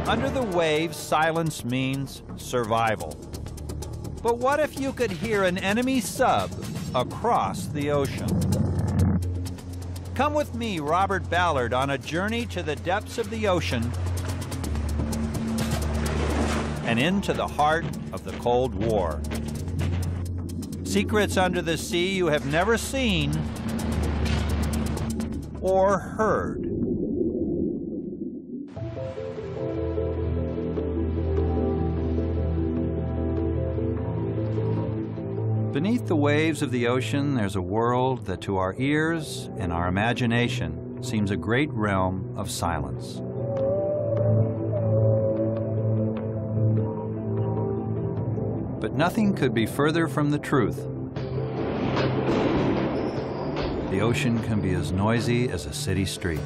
Under the waves, silence means survival. But what if you could hear an enemy sub across the ocean? Come with me, Robert Ballard, on a journey to the depths of the ocean and into the heart of the Cold War. Secrets under the sea you have never seen or heard. Beneath the waves of the ocean, there's a world that to our ears and our imagination seems a great realm of silence. But nothing could be further from the truth. The ocean can be as noisy as a city street.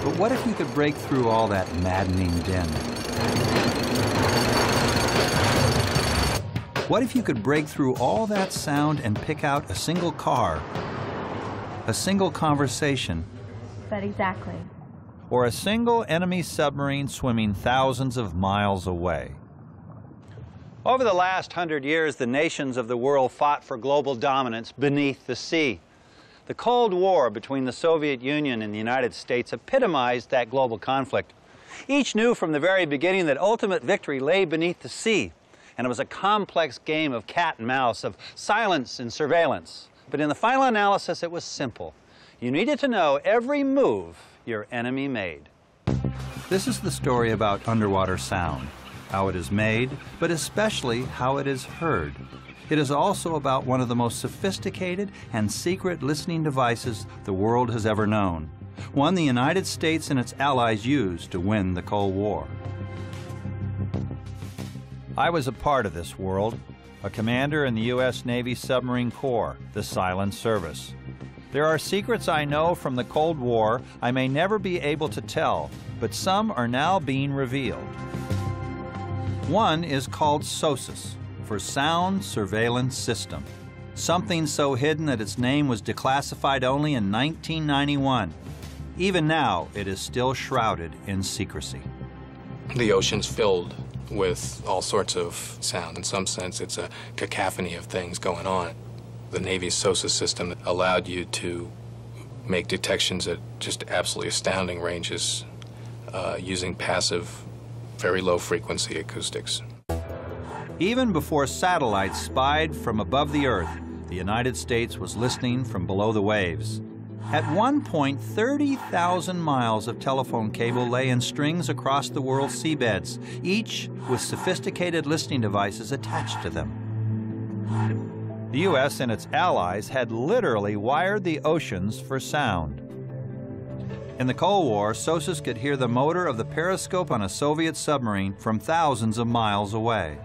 But what if you could break through all that maddening din? What if you could break through all that sound and pick out a single car, a single conversation? But exactly. Or a single enemy submarine swimming thousands of miles away? Over the last 100 years, the nations of the world fought for global dominance beneath the sea. The Cold War between the Soviet Union and the United States epitomized that global conflict. Each knew from the very beginning that ultimate victory lay beneath the sea. And it was a complex game of cat and mouse, of silence and surveillance. But in the final analysis, it was simple. You needed to know every move your enemy made. This is the story about underwater sound, how it is made, but especially how it is heard. It is also about one of the most sophisticated and secret listening devices the world has ever known, one the United States and its allies used to win the Cold War. I was a part of this world, a commander in the U.S. Navy Submarine Corps, the Silent Service. There are secrets I know from the Cold War I may never be able to tell, but some are now being revealed. One is called SOSUS, for Sound Surveillance System, something so hidden that its name was declassified only in 1991. Even now, it is still shrouded in secrecy. The ocean's filled with all sorts of sound. In some sense, it's a cacophony of things going on. The Navy's SOSUS system allowed you to make detections at just absolutely astounding ranges using passive, very low-frequency acoustics. Even before satellites spied from above the Earth, the United States was listening from below the waves. At one point, 30,000 miles of telephone cable lay in strings across the world's seabeds, each with sophisticated listening devices attached to them. The U.S. and its allies had literally wired the oceans for sound. In the Cold War, SOSUS could hear the motor of the periscope on a Soviet submarine from thousands of miles away.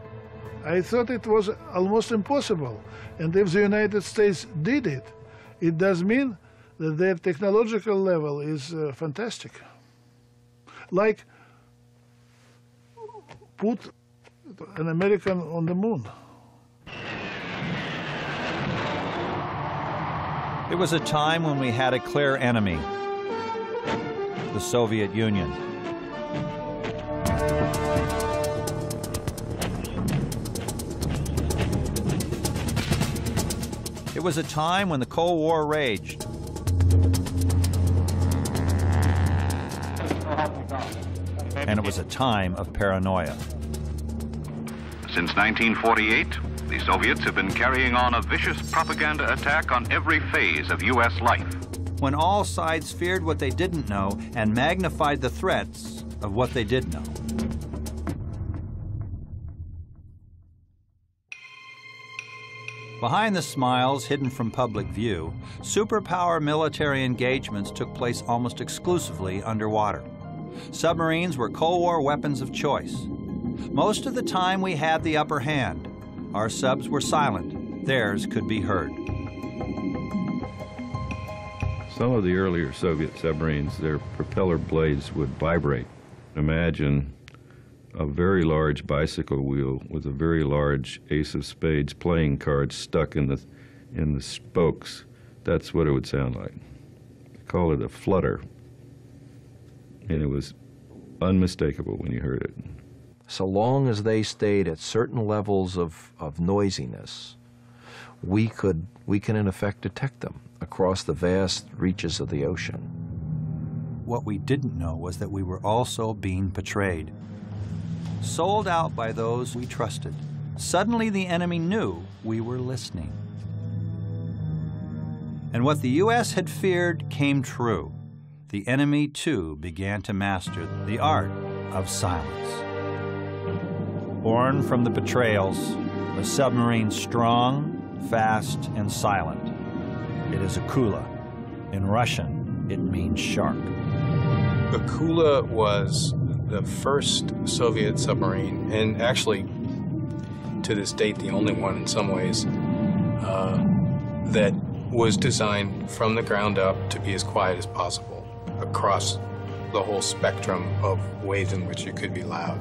I thought it was almost impossible, and if the United States did it, it does mean that their technological level is fantastic. Like put an American on the moon. It was a time when we had a clear enemy, the Soviet Union. It was a time when the Cold War raged. And it was a time of paranoia. Since 1948, the Soviets have been carrying on a vicious propaganda attack on every phase of U.S. life. When all sides feared what they didn't know and magnified the threats of what they did know. Behind the smiles hidden from public view, superpower military engagements took place almost exclusively underwater. Submarines were Cold War weapons of choice. Most of the time we had the upper hand. Our subs were silent. Theirs could be heard. Some of the earlier Soviet submarines, their propeller blades would vibrate. Imagine a very large bicycle wheel with a very large ace of spades playing card stuck in the spokes. That's what it would sound like. They call it a flutter. And it was unmistakable when you heard it. So long as they stayed at certain levels of noisiness, we can in effect detect them across the vast reaches of the ocean. What we didn't know was that we were also being betrayed. Sold out by those we trusted. Suddenly the enemy knew we were listening. And what the U.S. had feared came true. The enemy, too, began to master the art of silence. Born from the betrayals, a submarine strong, fast, and silent. It is Akula. In Russian, it means shark. Akula was the first Soviet submarine, and actually, to this date, the only one in some ways, that was designed from the ground up to be as quiet as possible across the whole spectrum of ways in which it could be loud.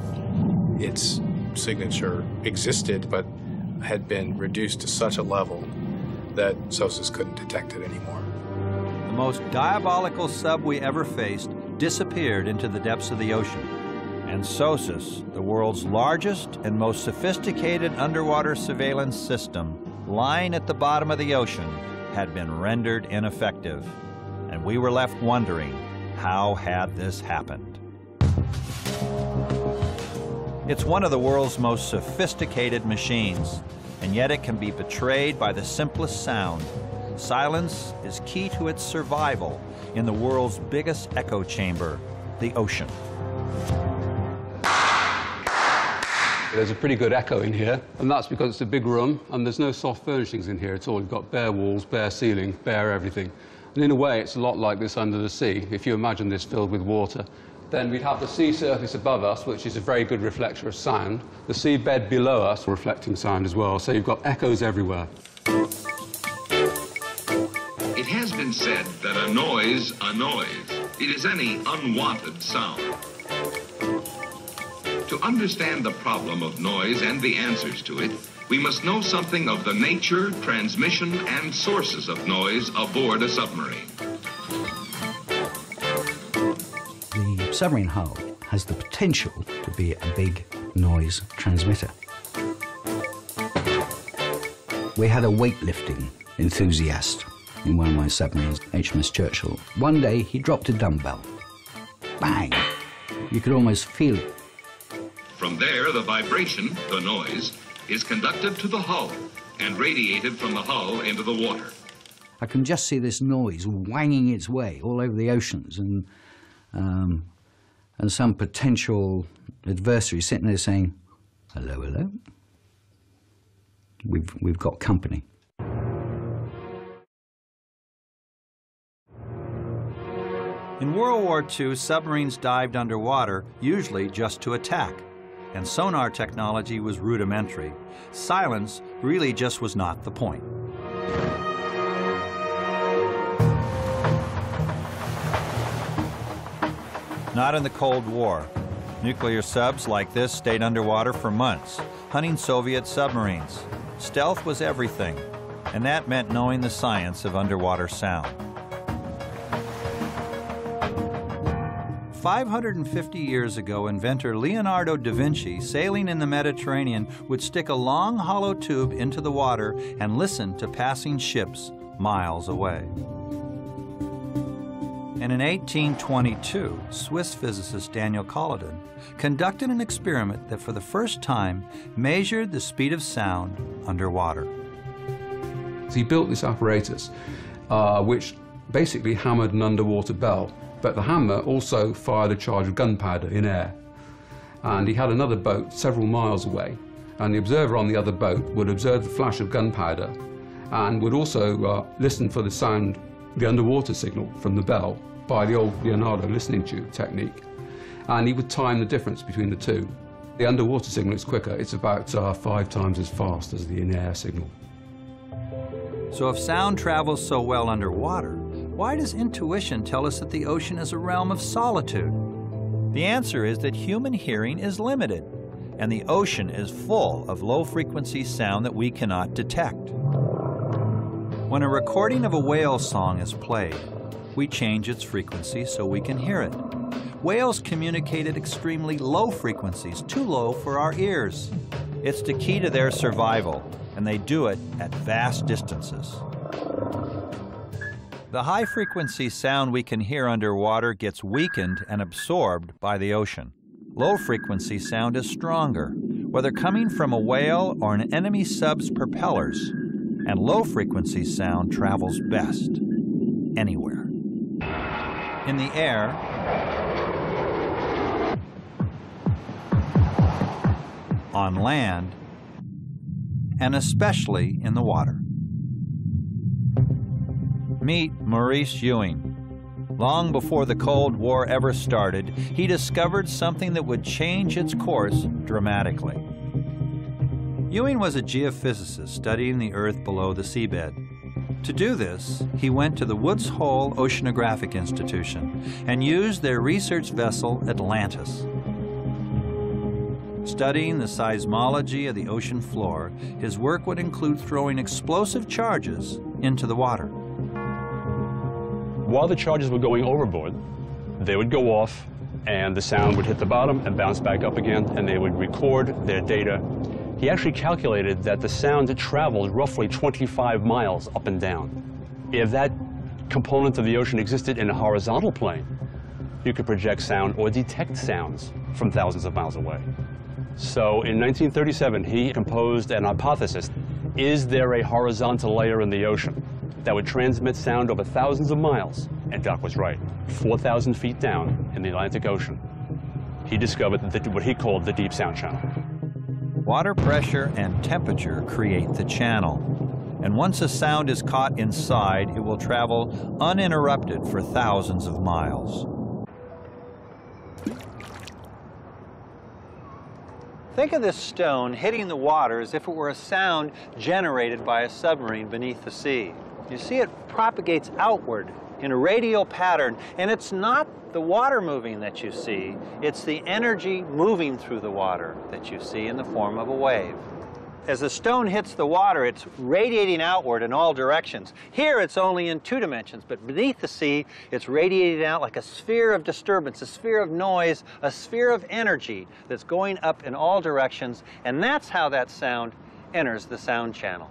Its signature existed, but had been reduced to such a level that SOSUS couldn't detect it anymore. The most diabolical sub we ever faced disappeared into the depths of the ocean. And SOSUS, the world's largest and most sophisticated underwater surveillance system, lying at the bottom of the ocean, had been rendered ineffective. And we were left wondering, how had this happened? It's one of the world's most sophisticated machines, and yet it can be betrayed by the simplest sound. Silence is key to its survival in the world's biggest echo chamber, the ocean. There's a pretty good echo in here, and that's because it's a big room and there's no soft furnishings in here at all. You've got bare walls, bare ceiling, bare everything. And in a way, it's a lot like this under the sea. If you imagine this filled with water, then we'd have the sea surface above us, which is a very good reflector of sound. The seabed below us, reflecting sound as well. So you've got echoes everywhere. It has been said that a noise, it is any unwanted sound. To understand the problem of noise and the answers to it, we must know something of the nature, transmission, and sources of noise aboard a submarine. The submarine hull has the potential to be a big noise transmitter. We had a weightlifting enthusiast in one of my submarines, HMS Churchill. One day he dropped a dumbbell. Bang! You could almost feel it. From there, the vibration, the noise, is conducted to the hull and radiated from the hull into the water. I can just see this noise wanging its way all over the oceans, and some potential adversary sitting there saying, "Hello, hello. We've got company." In World War II, submarines dived underwater, usually just to attack. And sonar technology was rudimentary. Silence really just was not the point. Not in the Cold War. Nuclear subs like this stayed underwater for months, hunting Soviet submarines. Stealth was everything, and that meant knowing the science of underwater sound. 550 years ago, inventor Leonardo da Vinci, sailing in the Mediterranean, would stick a long hollow tube into the water and listen to passing ships miles away. And in 1822, Swiss physicist Daniel Colladon conducted an experiment that for the first time measured the speed of sound underwater. He built this apparatus which basically hammered an underwater bell. But the hammer also fired a charge of gunpowder in air. And he had another boat several miles away, and the observer on the other boat would observe the flash of gunpowder and would also listen for the sound, the underwater signal from the bell, by the old Leonardo listening tube technique. And he would time the difference between the two. The underwater signal is quicker. It's about 5 times as fast as the in-air signal. So if sound travels so well underwater, Why does intuition tell us that the ocean is a realm of solitude? The answer is that human hearing is limited, and the ocean is full of low-frequency sound that we cannot detect. When a recording of a whale song is played, we change its frequency so we can hear it. Whales communicate at extremely low frequencies, too low for our ears. It's the key to their survival, and they do it at vast distances. The high-frequency sound we can hear underwater gets weakened and absorbed by the ocean. Low-frequency sound is stronger, whether coming from a whale or an enemy sub's propellers, and low-frequency sound travels best anywhere. In the air, on land, and especially in the water. Meet Maurice Ewing. Long before the Cold War ever started, he discovered something that would change its course dramatically. Ewing was a geophysicist studying the Earth below the seabed. To do this, he went to the Woods Hole Oceanographic Institution and used their research vessel Atlantis. Studying the seismology of the ocean floor, his work would include throwing explosive charges into the water. While the charges were going overboard, they would go off and the sound would hit the bottom and bounce back up again, and they would record their data. He actually calculated that the sound traveled roughly 25 miles up and down. If that component of the ocean existed in a horizontal plane, you could project sound or detect sounds from thousands of miles away. So in 1937, he composed an hypothesis. Is there a horizontal layer in the ocean that would transmit sound over thousands of miles? And Doc was right. 4,000 feet down in the Atlantic Ocean, he discovered what he called the deep sound channel. Water pressure and temperature create the channel. And once a sound is caught inside, it will travel uninterrupted for thousands of miles. Think of this stone hitting the water as if it were a sound generated by a submarine beneath the sea. You see, it propagates outward in a radial pattern, and it's not the water moving that you see, it's the energy moving through the water that you see in the form of a wave. As the stone hits the water, it's radiating outward in all directions. Here it's only in 2 dimensions, but beneath the sea, it's radiating out like a sphere of disturbance, a sphere of noise, a sphere of energy that's going up in all directions, and that's how that sound enters the sound channel.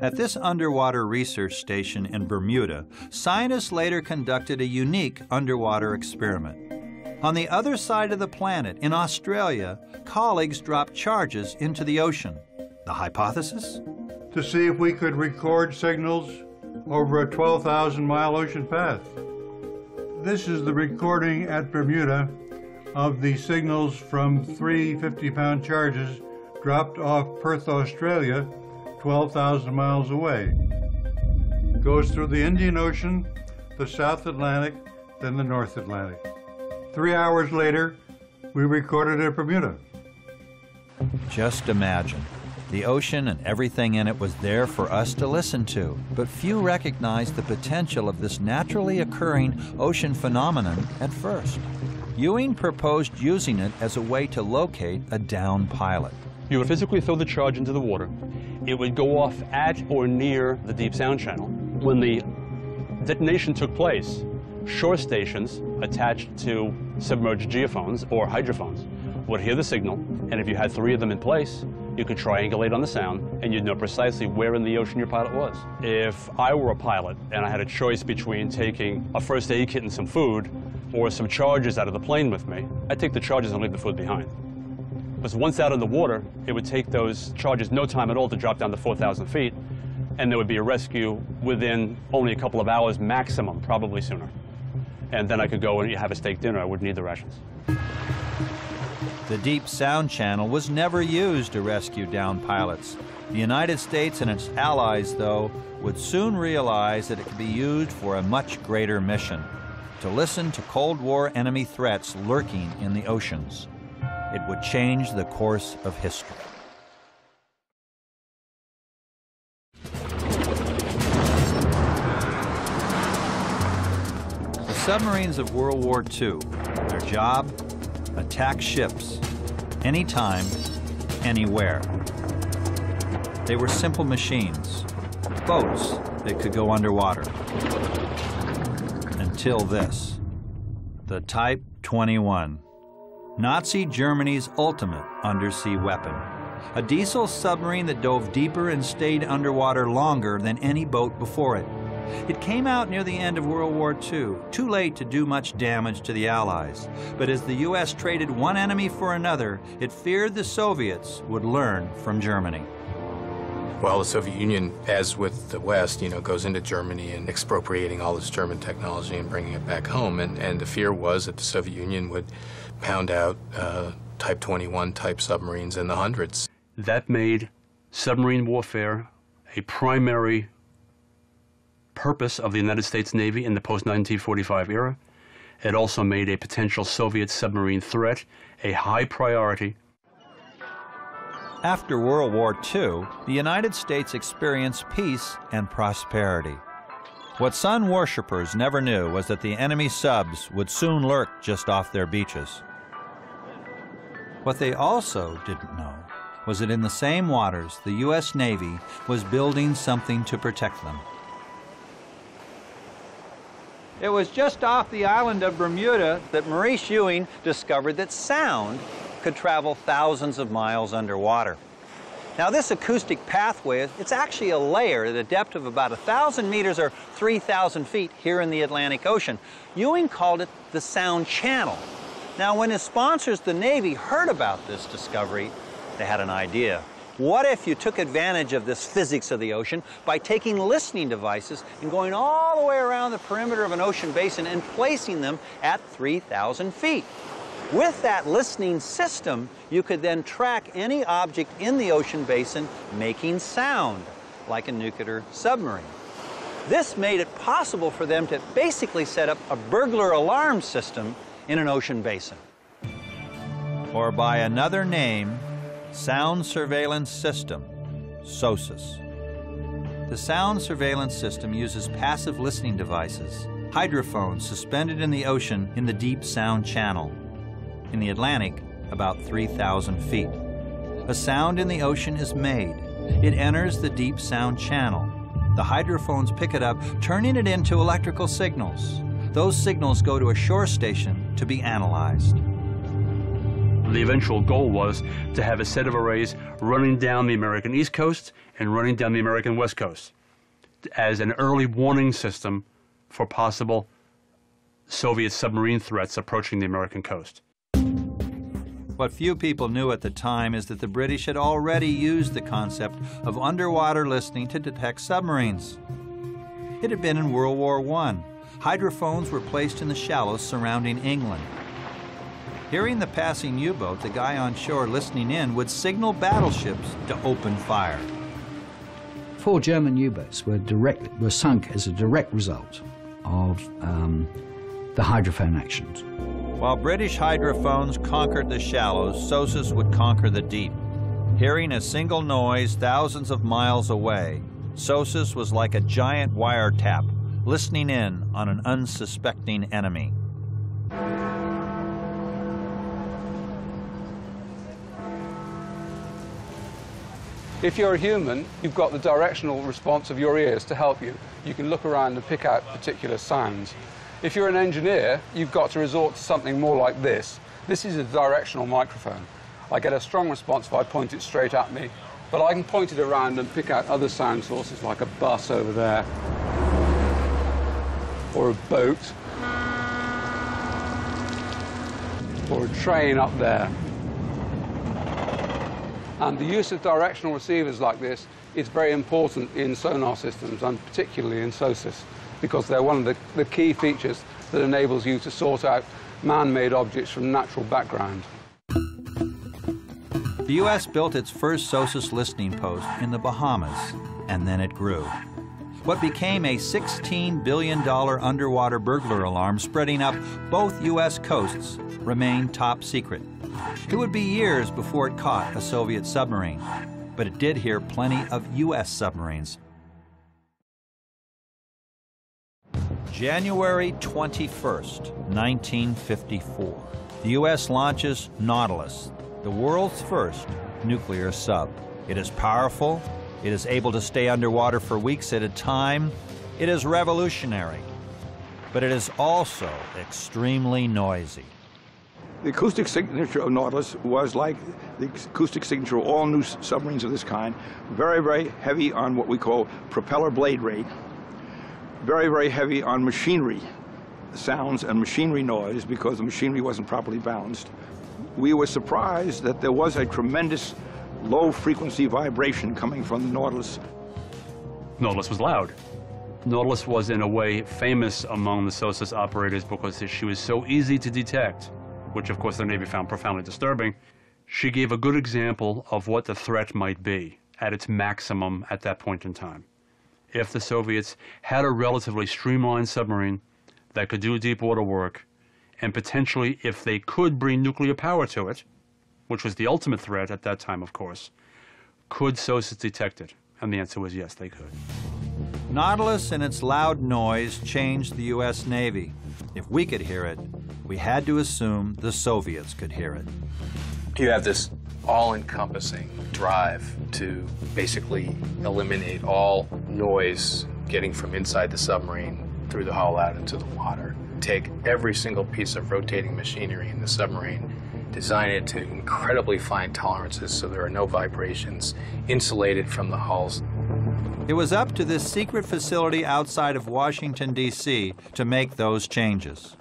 At this underwater research station in Bermuda, scientists later conducted a unique underwater experiment. On the other side of the planet, in Australia, colleagues dropped charges into the ocean. The hypothesis? To see if we could record signals over a 12,000-mile ocean path. This is the recording at Bermuda of the signals from 3 50-pound charges dropped off Perth, Australia, 12,000 miles away. Goes through the Indian Ocean, the South Atlantic, then the North Atlantic. 3 hours later, we recorded at Bermuda. Just imagine. The ocean and everything in it was there for us to listen to, but few recognized the potential of this naturally occurring ocean phenomenon at first. Ewing proposed using it as a way to locate a downed pilot. You would physically throw the charge into the water. It would go off at or near the deep sound channel. When the detonation took place, shore stations attached to submerged geophones or hydrophones would hear the signal, and if you had 3 of them in place, you could triangulate on the sound, and you'd know precisely where in the ocean your pilot was. If I were a pilot and I had a choice between taking a first aid kit and some food or some charges out of the plane with me, I'd take the charges and leave the food behind. Because once out in the water, it would take those charges no time at all to drop down to 4,000 feet, and there would be a rescue within only a couple of hours maximum, probably sooner. And then I could go and have a steak dinner. I wouldn't need the rations. The deep sound channel was never used to rescue downed pilots. The United States and its allies, though, would soon realize that it could be used for a much greater mission: to listen to Cold War enemy threats lurking in the oceans. It would change the course of history. submarines of World War II. Their job? Attack ships. Anytime, anywhere. They were simple machines, boats that could go underwater. Until this. The Type 21. Nazi Germany's ultimate undersea weapon. A diesel submarine that dove deeper and stayed underwater longer than any boat before it. It came out near the end of World War II, too late to do much damage to the Allies. But as the U.S. traded one enemy for another, it feared the Soviets would learn from Germany. Well, the Soviet Union, as with the West, goes into Germany and expropriating all this German technology and bringing it back home. And the fear was that the Soviet Union would pound out Type 21 type submarines in the hundreds. That made submarine warfare a primary purpose of the United States Navy in the post-1945 era. It also made a potential Soviet submarine threat a high priority. After World War II, the United States experienced peace and prosperity. What sun worshippers never knew was that the enemy subs would soon lurk just off their beaches. What they also didn't know was that in the same waters, the U.S. Navy was building something to protect them. It was just off the island of Bermuda that Maurice Ewing discovered that sound could travel thousands of miles underwater. Now this acoustic pathway, it's actually a layer at a depth of about 1,000 meters or 3,000 feet here in the Atlantic Ocean. Ewing called it the sound channel. Now when his sponsors, the Navy, heard about this discovery, they had an idea. What if you took advantage of this physics of the ocean by taking listening devices and going all the way around the perimeter of an ocean basin and placing them at 3,000 feet? With that listening system, you could then track any object in the ocean basin making sound, like a nuclear submarine. This made it possible for them to basically set up a burglar alarm system in an ocean basin. Or by another name, Sound Surveillance System, SOSUS. The sound surveillance system uses passive listening devices, hydrophones suspended in the ocean in the deep sound channel. In the Atlantic, about 3,000 feet. A sound in the ocean is made. It enters the deep sound channel. The hydrophones pick it up, turning it into electrical signals. Those signals go to a shore station to be analyzed. The eventual goal was to have a set of arrays running down the American East Coast and running down the American West Coast as an early warning system for possible Soviet submarine threats approaching the American coast. What few people knew at the time is that the British had already used the concept of underwater listening to detect submarines. It had been in World War I. Hydrophones were placed in the shallows surrounding England. Hearing the passing U-boat, the guy on shore listening in would signal battleships to open fire. 4 German U-boats were sunk as a direct result of the hydrophone actions. While British hydrophones conquered the shallows, SOSUS would conquer the deep. Hearing a single noise thousands of miles away, SOSUS was like a giant wiretap, listening in on an unsuspecting enemy. If you're a human, you've got the directional response of your ears to help you. You can look around and pick out particular sounds. If you're an engineer, you've got to resort to something more like this. This is a directional microphone. I get a strong response if I point it straight at me, but I can point it around and pick out other sound sources like a bus over there, or a boat, or a train up there. And the use of directional receivers like this is very important in sonar systems, and particularly in SOSUS, because they're one of the key features that enables you to sort out man-made objects from natural background. The U.S. built its first SOSUS listening post in the Bahamas, and then it grew. What became a $16 billion underwater burglar alarm spreading up both U.S. coasts remained top secret. It would be years before it caught a Soviet submarine, but it did hear plenty of U.S. submarines. January 21st, 1954. The U.S. launches Nautilus, the world's first nuclear sub. It is powerful. It is able to stay underwater for weeks at a time. It is revolutionary, but it is also extremely noisy. The acoustic signature of Nautilus was like the acoustic signature of all new submarines of this kind. Very, very heavy on what we call propeller blade rate. Very, very heavy on machinery sounds and machinery noise because the machinery wasn't properly balanced. We were surprised that there was a tremendous low-frequency vibration coming from the Nautilus. Nautilus was loud. Nautilus was, in a way, famous among the SOSUS operators because she was so easy to detect, which, of course, the Navy found profoundly disturbing. She gave a good example of what the threat might be at its maximum at that point in time. If the Soviets had a relatively streamlined submarine that could do deep water work, and potentially, if they could bring nuclear power to it, which was the ultimate threat at that time, of course, could SOSUS detect it? And the answer was yes, they could. Nautilus and its loud noise changed the U.S. Navy. If we could hear it, we had to assume the Soviets could hear it. You have this all-encompassing drive to basically eliminate all noise getting from inside the submarine through the hull out into the water. Take every single piece of rotating machinery in the submarine, design it to incredibly fine tolerances so there are no vibrations, insulated from the hulls. It was up to this secret facility outside of Washington, D.C. to make those changes.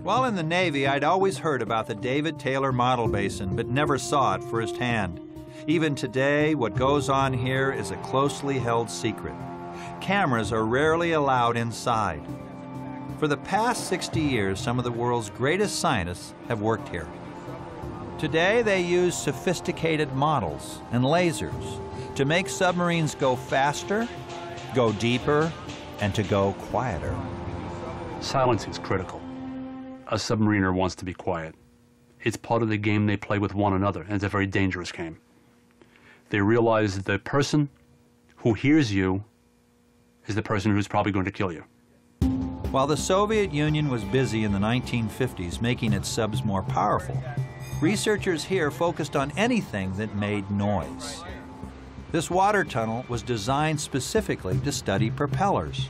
While in the Navy, I'd always heard about the David Taylor Model Basin, but never saw it firsthand. Even today, what goes on here is a closely held secret. Cameras are rarely allowed inside. For the past 60 years, some of the world's greatest scientists have worked here. Today, they use sophisticated models and lasers to make submarines go faster, go deeper, and to go quieter. Silence is critical. A submariner wants to be quiet. It's part of the game they play with one another, and it's a very dangerous game. They realize that the person who hears you is the person who's probably going to kill you. While the Soviet Union was busy in the 1950s making its subs more powerful, researchers here focused on anything that made noise. This water tunnel was designed specifically to study propellers.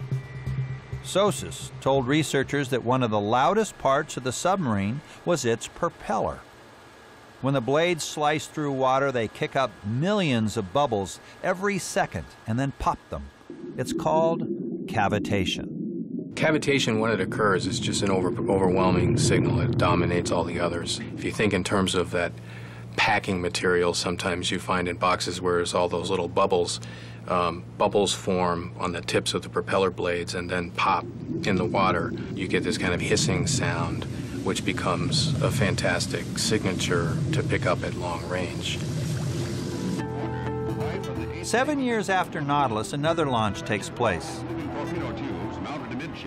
SOSUS told researchers that one of the loudest parts of the submarine was its propeller. When the blades slice through water, they kick up millions of bubbles every second and then pop them. It's called cavitation. Cavitation, when it occurs, is just an overwhelming signal. It dominates all the others. If you think in terms of that packing material, sometimes you find in boxes where there's all those little bubbles. Bubbles form on the tips of the propeller blades and then pop in the water. You get this kind of hissing sound, which becomes a fantastic signature to pick up at long range. 7 years after Nautilus, another launch takes place.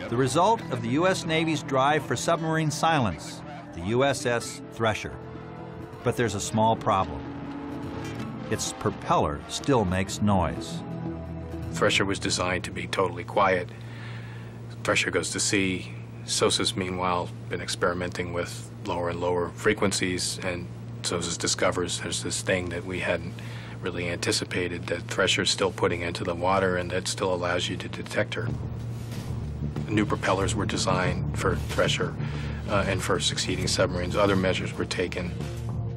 The result of the U.S. Navy's drive for submarine silence, the USS Thresher. But there's a small problem. Its propeller still makes noise. Thresher was designed to be totally quiet. Thresher goes to sea. SOSUS, meanwhile, been experimenting with lower and lower frequencies, and SOSUS discovers there's this thing that we hadn't really anticipated, that Thresher's still putting into the water, and that still allows you to detect her. New propellers were designed for Thresher and for succeeding submarines. Other measures were taken.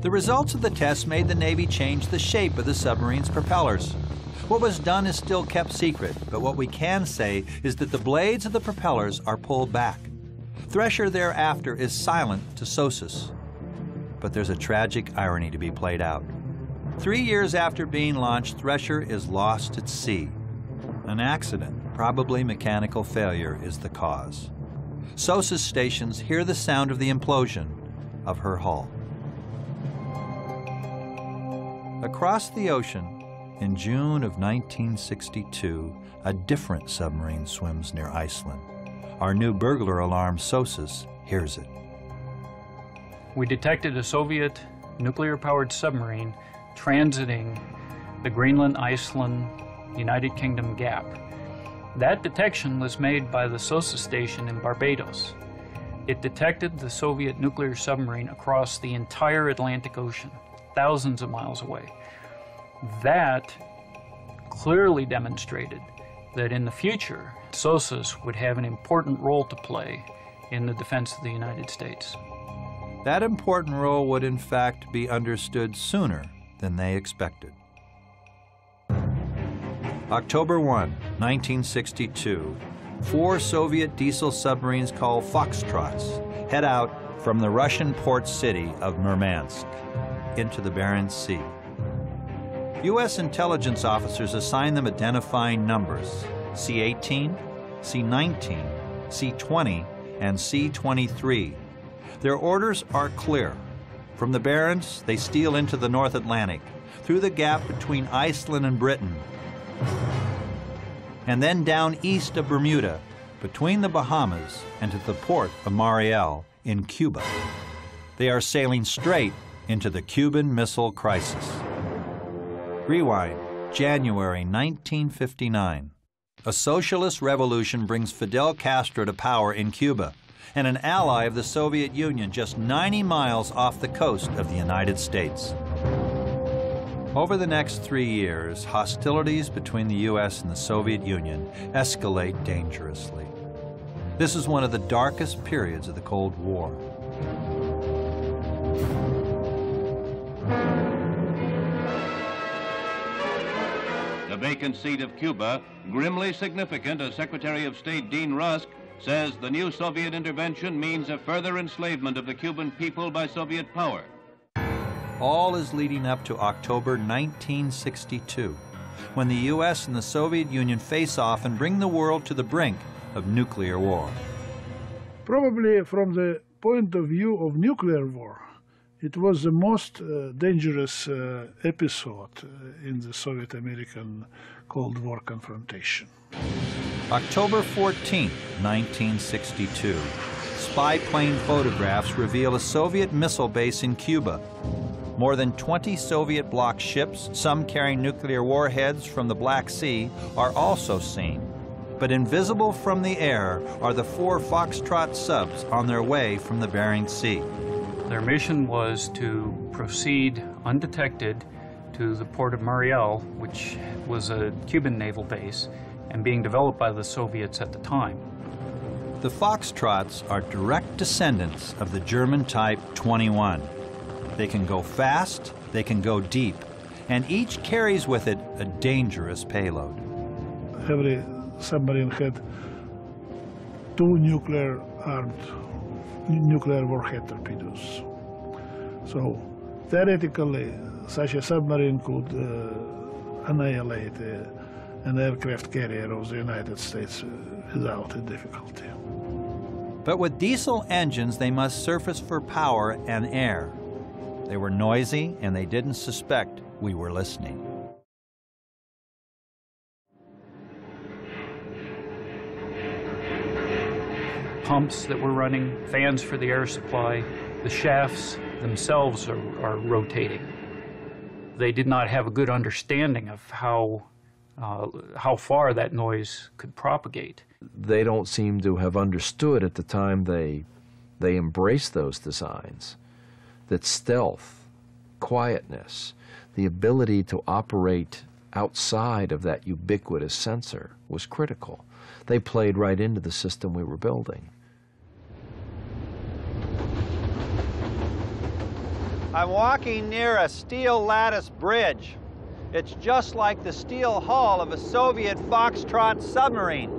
The results of the tests made the Navy change the shape of the submarine's propellers. What was done is still kept secret, but what we can say is that the blades of the propellers are pulled back. Thresher thereafter is silent to SOSUS. But there's a tragic irony to be played out. 3 years after being launched, Thresher is lost at sea. An accident, probably mechanical failure, is the cause. SOSUS stations hear the sound of the implosion of her hull. Across the ocean, in June of 1962, a different submarine swims near Iceland. Our new burglar alarm, SOSUS, hears it. We detected a Soviet nuclear-powered submarine transiting the Greenland-Iceland United Kingdom gap. That detection was made by the SOSA station in Barbados. It detected the Soviet nuclear submarine across the entire Atlantic Ocean, thousands of miles away. That clearly demonstrated that in the future, SOSAs would have an important role to play in the defense of the United States. That important role would in fact be understood sooner than they expected. October 1, 1962, 4 Soviet diesel submarines called Foxtrots head out from the Russian port city of Murmansk into the Barents Sea. U.S. intelligence officers assign them identifying numbers: C-18, C-19, C-20, and C-23. Their orders are clear. From the Barents, they steal into the North Atlantic, through the gap between Iceland and Britain, and then down east of Bermuda, between the Bahamas and to the port of Mariel in Cuba. They are sailing straight into the Cuban Missile Crisis. Rewind, January 1959. A socialist revolution brings Fidel Castro to power in Cuba, and an ally of the Soviet Union just 90 miles off the coast of the United States. Over the next 3 years, hostilities between the U.S. and the Soviet Union escalate dangerously. This is one of the darkest periods of the Cold War. The vacant seat of Cuba, grimly significant as Secretary of State Dean Rusk says the new Soviet intervention means a further enslavement of the Cuban people by Soviet power. All is leading up to October 1962, when the U.S. and the Soviet Union face off and bring the world to the brink of nuclear war. Probably from the point of view of nuclear war, it was the most dangerous episode in the Soviet-American Cold War confrontation. October 14, 1962. Spy plane photographs reveal a Soviet missile base in Cuba. More than 20 Soviet bloc ships, some carrying nuclear warheads from the Black Sea, are also seen. But invisible from the air are the 4 Foxtrot subs on their way from the Bering Sea. Their mission was to proceed undetected to the port of Mariel, which was a Cuban naval base, and being developed by the Soviets at the time. The Foxtrots are direct descendants of the German Type 21. They can go fast, they can go deep, and each carries with it a dangerous payload. Every submarine had 2 nuclear-armed nuclear warhead torpedoes. So theoretically, such a submarine could annihilate an aircraft carrier of the United States without a difficulty. But with diesel engines, they must surface for power and air. They were noisy, and they didn't suspect we were listening. Pumps that were running, fans for the air supply, the shafts themselves are rotating. They did not have a good understanding of how far that noise could propagate. They don't seem to have understood at the time they embraced those designs that stealth, quietness, the ability to operate outside of that ubiquitous sensor was critical. They played right into the system we were building. I'm walking near a steel lattice bridge. It's just like the steel hull of a Soviet Foxtrot submarine.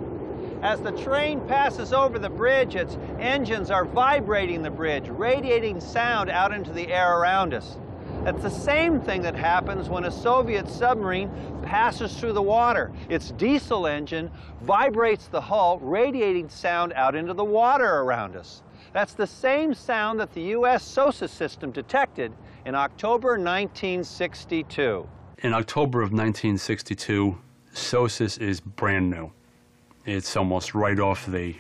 As the train passes over the bridge, its engines are vibrating the bridge, radiating sound out into the air around us. That's the same thing that happens when a Soviet submarine passes through the water. Its diesel engine vibrates the hull, radiating sound out into the water around us. That's the same sound that the U.S. SOSA system detected in October 1962. In October of 1962, SOSUS is brand new. It's almost right off the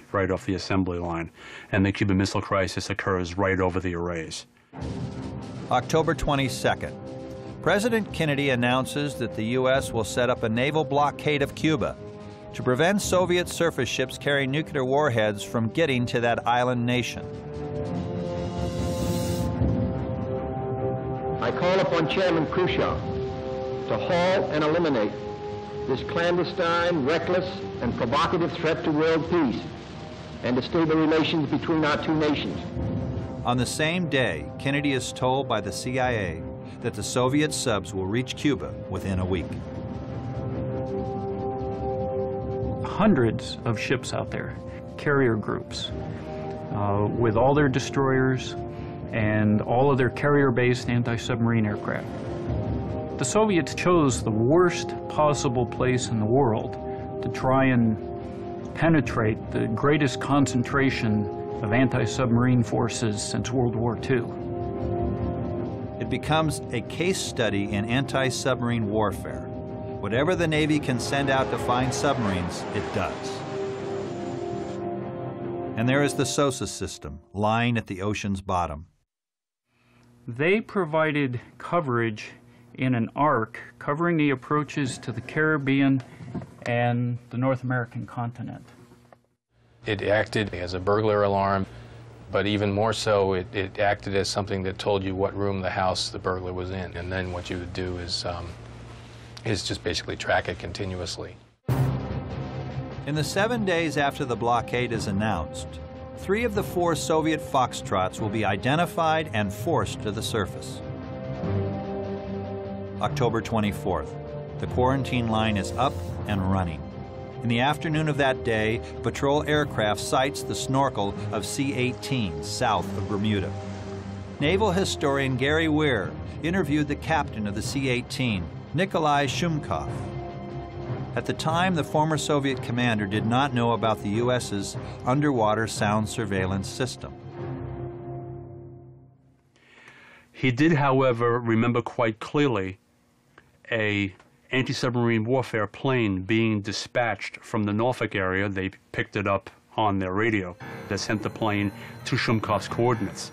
assembly line, and the Cuban Missile Crisis occurs right over the arrays. October 22nd. President Kennedy announces that the U.S. will set up a naval blockade of Cuba. to prevent Soviet surface ships carrying nuclear warheads from getting to that island nation. I call upon Chairman Khrushchev to halt and eliminate this clandestine, reckless, and provocative threat to world peace and to stable relations between our two nations. On the same day, Kennedy is told by the CIA that the Soviet subs will reach Cuba within a week. Hundreds of ships out there, carrier groups, with all their destroyers and all of their carrier-based anti-submarine aircraft. The Soviets chose the worst possible place in the world to try and penetrate the greatest concentration of anti-submarine forces since World War II. It becomes a case study in anti-submarine warfare. Whatever the Navy can send out to find submarines, it does. And there is the SOSA system, lying at the ocean's bottom. They provided coverage in an arc covering the approaches to the Caribbean and the North American continent. It acted as a burglar alarm, but even more so, it acted as something that told you what room the house the burglar was in. And then what you would do is just basically track it continuously. In the 7 days after the blockade is announced, 3 of the 4 Soviet Foxtrots will be identified and forced to the surface. October 24th, the quarantine line is up and running. In the afternoon of that day, a patrol aircraft sights the snorkel of C-18 south of Bermuda. Naval historian Gary Weir interviewed the captain of the C-18, Nikolai Shumkov. At the time, the former Soviet commander did not know about the U.S.'s underwater sound surveillance system. He did, however, remember quite clearly a anti-submarine warfare plane being dispatched from the Norfolk area. They picked it up on their radio. They sent the plane to Shumkov's coordinates.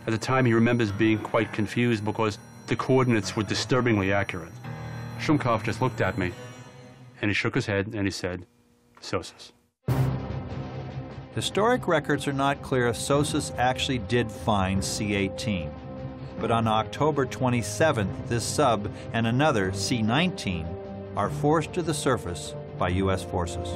At the time, he remembers being quite confused because the coordinates were disturbingly accurate. Shumkov just looked at me, and he shook his head, and he said, "SOSUS." Historic records are not clear if SOSUS actually did find C-18. But on October 27th, this sub and another C-19 are forced to the surface by U.S. forces.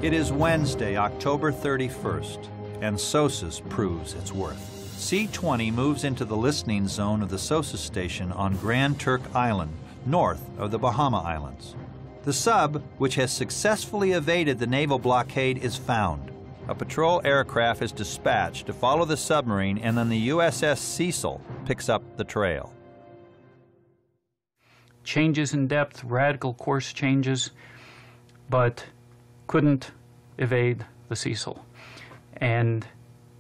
It is Wednesday, October 31st, and SOSUS proves its worth. C-20 moves into the listening zone of the SOSUS station on Grand Turk Island, north of the Bahama Islands. The sub, which has successfully evaded the naval blockade, is found. A patrol aircraft is dispatched to follow the submarine, and then the USS Cecil picks up the trail. Changes in depth, radical course changes, but couldn't evade the Cecil. And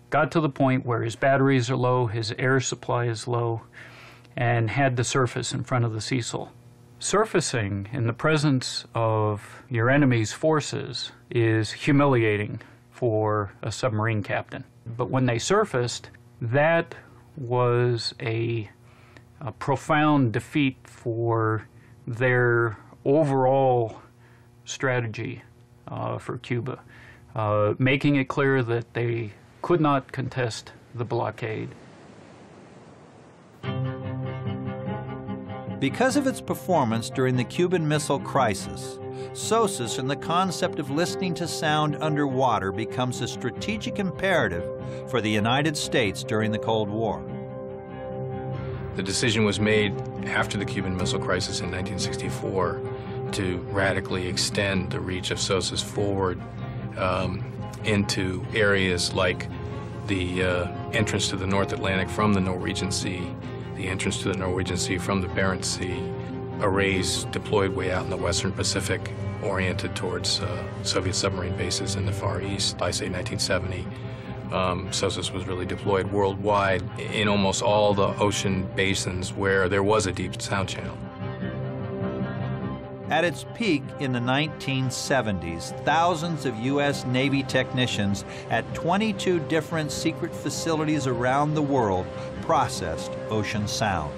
got to the point where his batteries are low, his air supply is low, and had to surface in front of the Cecil. Surfacing in the presence of your enemy's forces is humiliating for a submarine captain. But when they surfaced, that was a profound defeat for their overall strategy for Cuba, making it clear that they could not contest the blockade. Because of its performance during the Cuban Missile Crisis, SOSUS and the concept of listening to sound underwater becomes a strategic imperative for the United States during the Cold War. The decision was made after the Cuban Missile Crisis in 1964 to radically extend the reach of SOSUS forward into areas like the entrance to the North Atlantic from the Norwegian Sea, the entrance to the Norwegian Sea from the Barents Sea, arrays deployed way out in the Western Pacific, oriented towards Soviet submarine bases in the Far East. By, say, 1970, SOSUS was really deployed worldwide in almost all the ocean basins where there was a deep sound channel. At its peak in the 1970s, thousands of U.S. Navy technicians at 22 different secret facilities around the world processed ocean sound.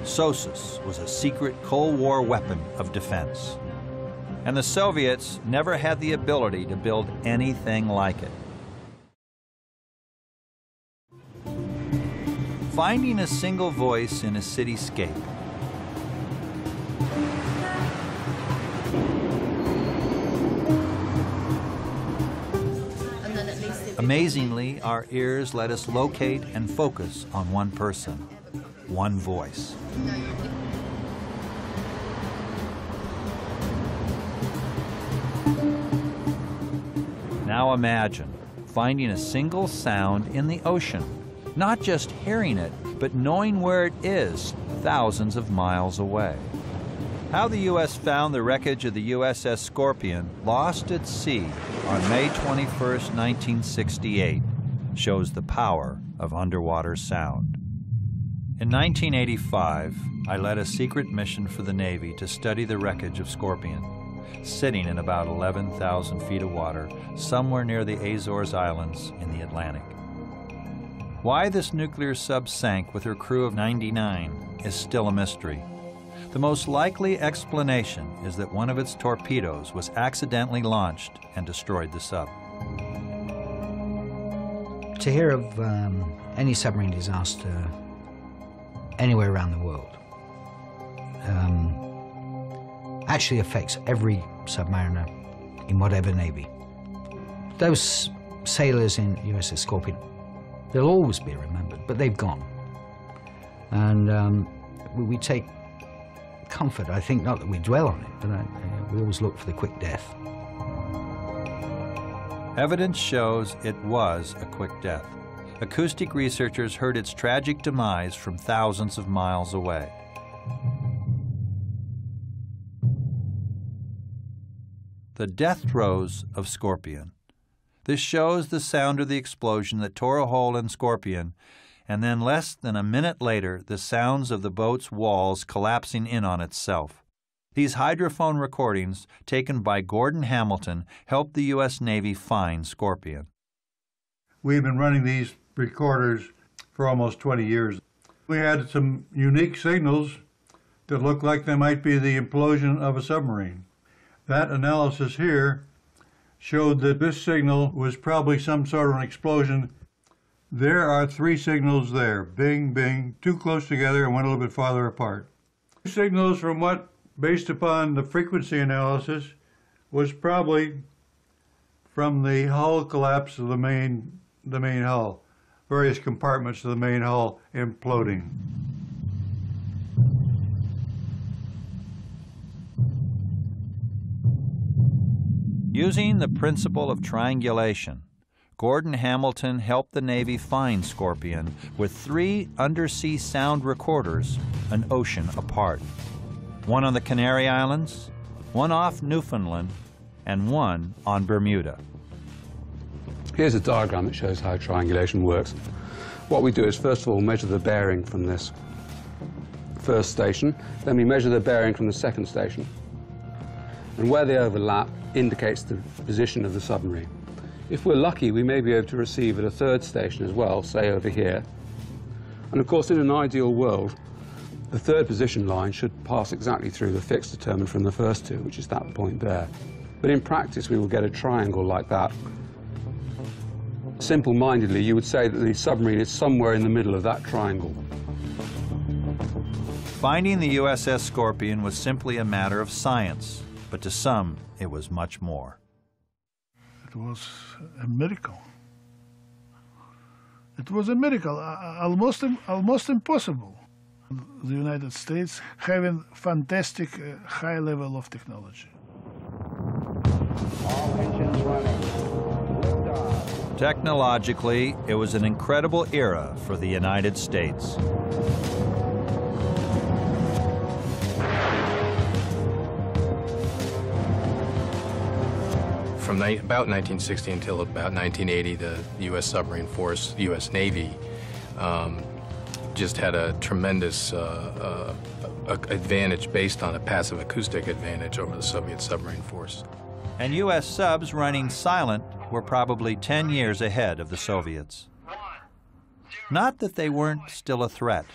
SOSUS was a secret Cold War weapon of defense. And the Soviets never had the ability to build anything like it. Finding a single voice in a cityscape. Amazingly, our ears let us locate and focus on one person, one voice. Now imagine finding a single sound in the ocean, not just hearing it, but knowing where it is thousands of miles away. How the U.S. found the wreckage of the USS Scorpion lost at sea on May 21, 1968, shows the power of underwater sound. In 1985, I led a secret mission for the Navy to study the wreckage of Scorpion, sitting in about 11,000 feet of water somewhere near the Azores Islands in the Atlantic. Why this nuclear sub sank with her crew of 99 is still a mystery. The most likely explanation is that one of its torpedoes was accidentally launched and destroyed the sub. To hear of any submarine disaster anywhere around the world actually affects every submariner in whatever navy. Those sailors in USS Scorpion, they'll always be remembered, but they've gone. And we take comfort, I think, not that we dwell on it, but we always look for the quick death. Evidence shows it was a quick death. Acoustic researchers heard its tragic demise from thousands of miles away. The death throes of Scorpion. This shows the sound of the explosion that tore a hole in Scorpion, and then less than a minute later, the sounds of the boat's walls collapsing in on itself. These hydrophone recordings, taken by Gordon Hamilton, helped the U.S. Navy find Scorpion. We've been running these recorders for almost 20 years. We had some unique signals that looked like they might be the implosion of a submarine. That analysis here showed that this signal was probably some sort of an explosion. There are three signals there, bing, bing, too close together and one a little bit farther apart. Signals from what, based upon the frequency analysis, was probably from the hull collapse of the main hull, various compartments of the main hull imploding. Using the principle of triangulation, Gordon Hamilton helped the Navy find Scorpion with 3 undersea sound recorders an ocean apart. One on the Canary Islands, one off Newfoundland, and one on Bermuda. Here's a diagram that shows how triangulation works. What we do is first of all measure the bearing from this first station, then we measure the bearing from the second station. And where they overlap indicates the position of the submarine. If we're lucky, we may be able to receive at a third station as well, say over here. And of course, in an ideal world, the third position line should pass exactly through the fix determined from the first two, which is that point there. But in practice, we will get a triangle like that. Simple-mindedly, you would say that the submarine is somewhere in the middle of that triangle. Finding the USS Scorpion was simply a matter of science, but to some, it was much more. It was a miracle. It was a miracle, almost impossible. The United States having fantastic high level of technology. All engines running. Technologically, it was an incredible era for the United States. From about 1960 until about 1980, the U.S. submarine force, U.S. Navy, just had a tremendous advantage based on a passive acoustic advantage over the Soviet submarine force. And U.S. subs running silent were probably 10 years ahead of the Soviets. Not that they weren't still a threat.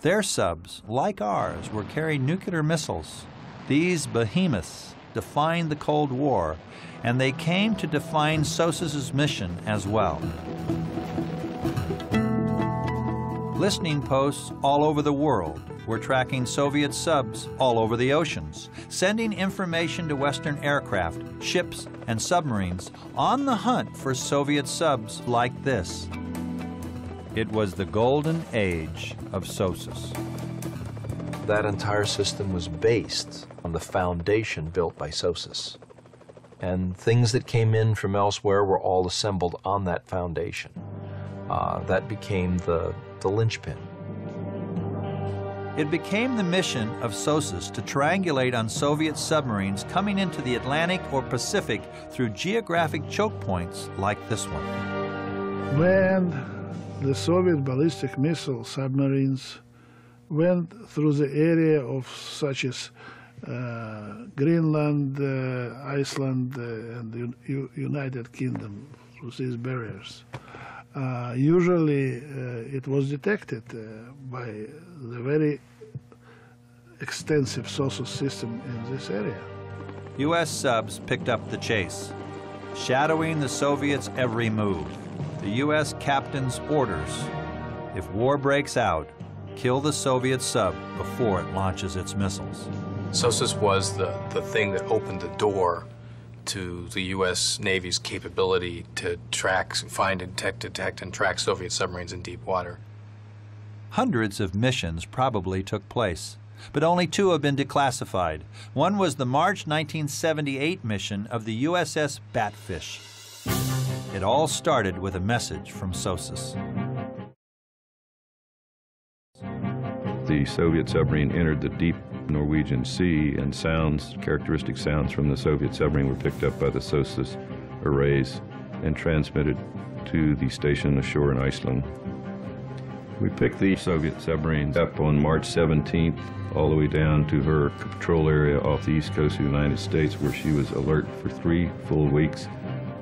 Their subs, like ours, were carrying nuclear missiles. These behemoths defined the Cold War, and they came to define SOSUS's mission as well. Listening posts all over the world were tracking Soviet subs all over the oceans, sending information to Western aircraft, ships, and submarines on the hunt for Soviet subs like this. It was the golden age of SOSUS. That entire system was based on the foundation built by SOSUS. And things that came in from elsewhere were all assembled on that foundation. That became the linchpin. It became the mission of SOSUS to triangulate on Soviet submarines coming into the Atlantic or Pacific through geographic choke points like this one. When the Soviet ballistic missile submarines went through the area of such as Greenland, Iceland, and the United Kingdom, through these barriers, usually it was detected by the very extensive SOSUS system in this area. U.S. subs picked up the chase, shadowing the Soviets' every move. The U.S. captain's orders: if war breaks out, kill the Soviet sub before it launches its missiles. SOSUS was the thing that opened the door to the U.S. Navy's capability to track, find, detect, and track Soviet submarines in deep water. Hundreds of missions probably took place, but only 2 have been declassified. One was the March 1978 mission of the USS Batfish. It all started with a message from SOSUS. The Soviet submarine entered the deep Norwegian Sea, and characteristic sounds from the Soviet submarine were picked up by the SOSUS arrays and transmitted to the station ashore in Iceland. We picked the Soviet submarines up on March 17th, all the way down to her patrol area off the east coast of the United States, where she was alert for 3 full weeks,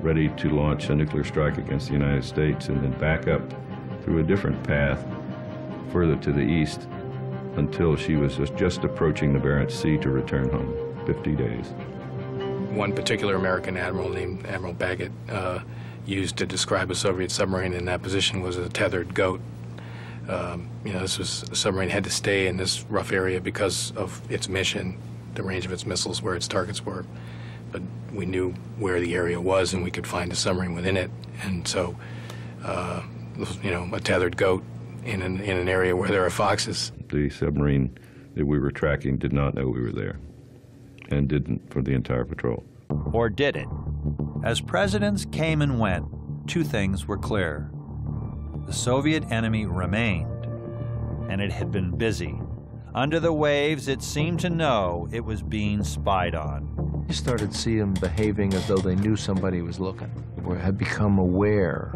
ready to launch a nuclear strike against the United States, and then back up through a different path further to the east until she was just approaching the Barents Sea to return home, 50 days. One particular American admiral named Admiral Baggett used to describe a Soviet submarine in that position was a tethered goat. This was, the submarine had to stay in this rough area because of its mission, the range of its missiles, where its targets were. But we knew where the area was, and we could find a submarine within it. And so, a tethered goat in an area where there are foxes. The submarine that we were tracking did not know we were there, and didn't for the entire patrol. Or did it? As presidents came and went, 2 things were clear. The Soviet enemy remained, and it had been busy. Under the waves, it seemed to know it was being spied on. You started to see them behaving as though they knew somebody was looking, or had become aware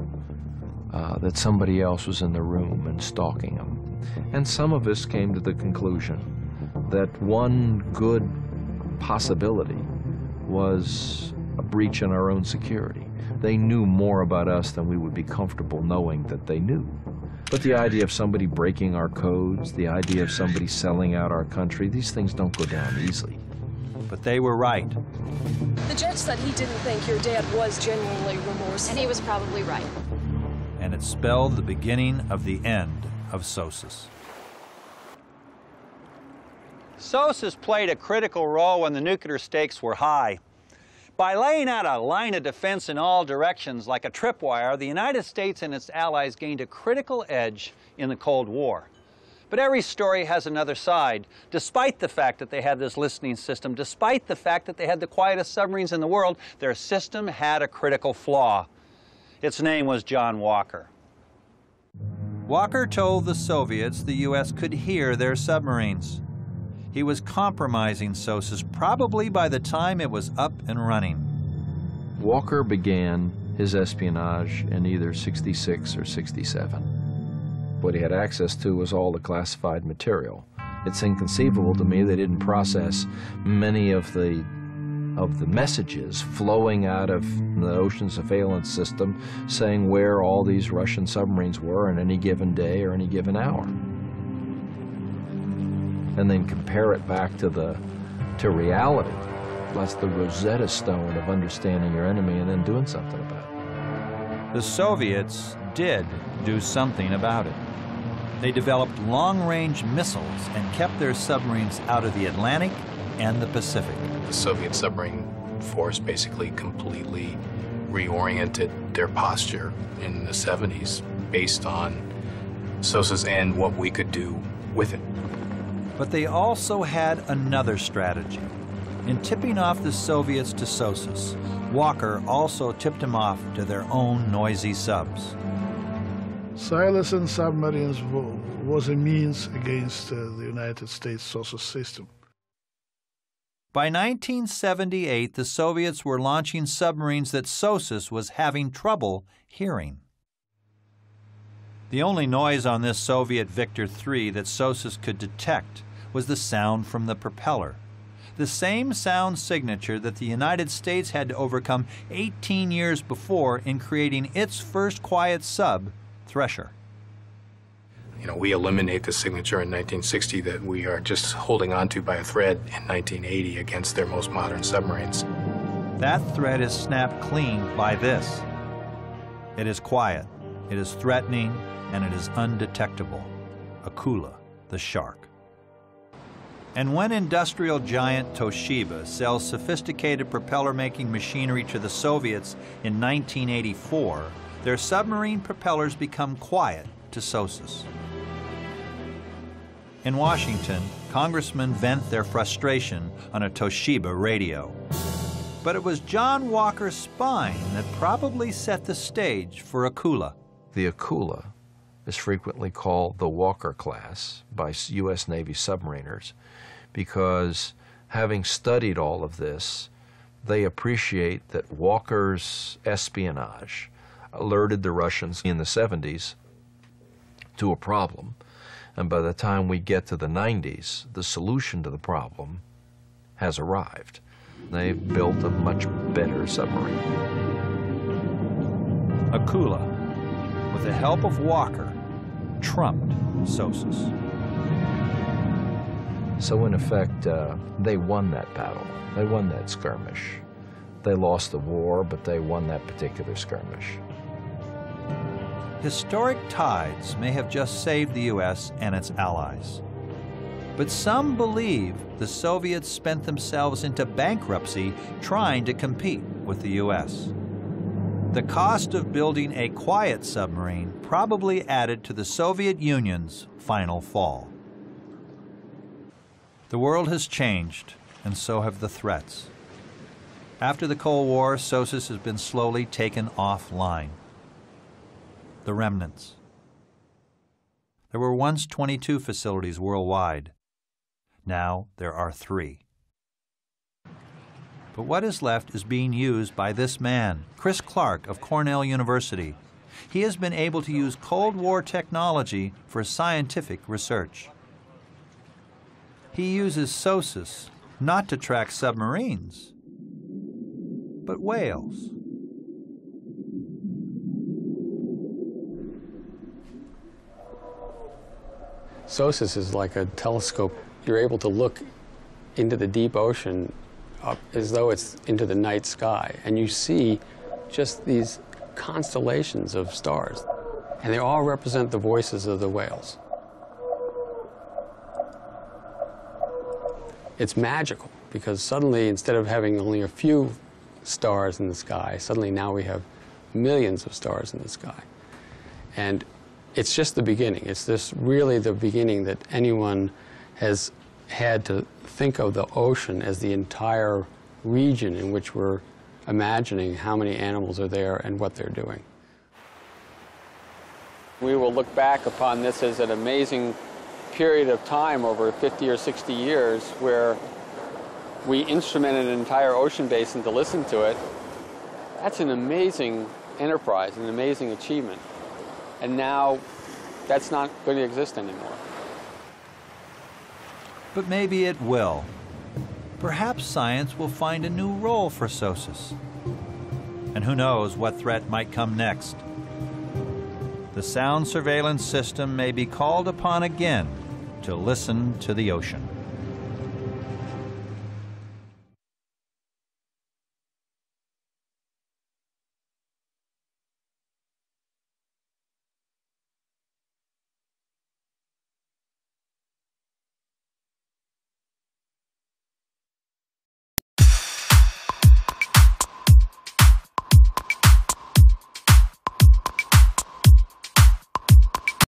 that somebody else was in the room and stalking them. And some of us came to the conclusion that one good possibility was a breach in our own security. They knew more about us than we would be comfortable knowing that they knew. But the idea of somebody breaking our codes, the idea of somebody selling out our country, these things don't go down easily. But they were right. The judge said he didn't think your dad was genuinely remorseful. And he was probably right. And it spelled the beginning of the end of SOSUS. SOSUS played a critical role when the nuclear stakes were high. By laying out a line of defense in all directions like a tripwire, the United States and its allies gained a critical edge in the Cold War. But every story has another side. Despite the fact that they had this listening system, despite the fact that they had the quietest submarines in the world, their system had a critical flaw. Its name was John Walker. Walker told the Soviets the U.S. could hear their submarines. He was compromising SOSUS probably by the time it was up and running. Walker began his espionage in either 66 or 67. What he had access to was all the classified material. It's inconceivable to me they didn't process many of the messages flowing out of the ocean surveillance system saying where all these Russian submarines were on any given day or any given hour. and then compare it back to reality. That's the Rosetta Stone of understanding your enemy and then doing something about it. The Soviets did do something about it. They developed long-range missiles and kept their submarines out of the Atlantic and the Pacific. The Soviet submarine force basically completely reoriented their posture in the 70s based on SOSUS and what we could do with it. But they also had another strategy. In tipping off the Soviets to SOSUS, Walker also tipped them off to their own noisy subs. Silencing submarines was a means against the United States SOSUS system. By 1978, the Soviets were launching submarines that SOSUS was having trouble hearing. The only noise on this Soviet Victor III that SOSUS could detect was the sound from the propeller, the same sound signature that the United States had to overcome 18 years before in creating its first quiet sub, Thresher. You know, we eliminate the signature in 1960 that we are just holding on to by a thread in 1980 against their most modern submarines. That thread is snapped clean by this. It is quiet, it is threatening, and it is undetectable. Akula, the shark. And when industrial giant Toshiba sells sophisticated propeller-making machinery to the Soviets in 1984, their submarine propellers become quiet to SOSUS. In Washington, congressmen vent their frustration on a Toshiba radio. But it was John Walker's spine that probably set the stage for Akula. The Akula is frequently called the Walker class by U.S. Navy submariners because, having studied all of this, they appreciate that Walker's espionage alerted the Russians in the 70s to a problem, and by the time we get to the 90s, the solution to the problem has arrived. They've built a much better submarine. Akula, with the help of Walker, trumped SOSUS. So in effect, they won that battle. They won that skirmish. They lost the war, but they won that particular skirmish. Historic tides may have just saved the U.S. and its allies. But some believe the Soviets spent themselves into bankruptcy trying to compete with the U.S. The cost of building a quiet submarine probably added to the Soviet Union's final fall. The world has changed, and so have the threats. After the Cold War, SOSUS has been slowly taken offline. The remnants. There were once 22 facilities worldwide. Now there are 3. But what is left is being used by this man, Chris Clark of Cornell University. He has been able to use Cold War technology for scientific research. He uses SOSUS not to track submarines, but whales. SOSUS is like a telescope. You're able to look into the deep ocean up as though it's into the night sky, and you see just these constellations of stars, and they all represent the voices of the whales. It's magical because suddenly, instead of having only a few stars in the sky, suddenly now we have millions of stars in the sky. And it's just the beginning. It's this really the beginning that anyone has had to think of the ocean as the entire region in which we're imagining how many animals are there and what they're doing. We will look back upon this as an amazing period of time over 50 or 60 years where we instrumented an entire ocean basin to listen to it. That's an amazing enterprise, an amazing achievement. And now that's not going to exist anymore. But maybe it will. Perhaps science will find a new role for SOSUS. And who knows what threat might come next. The sound surveillance system may be called upon again to listen to the ocean.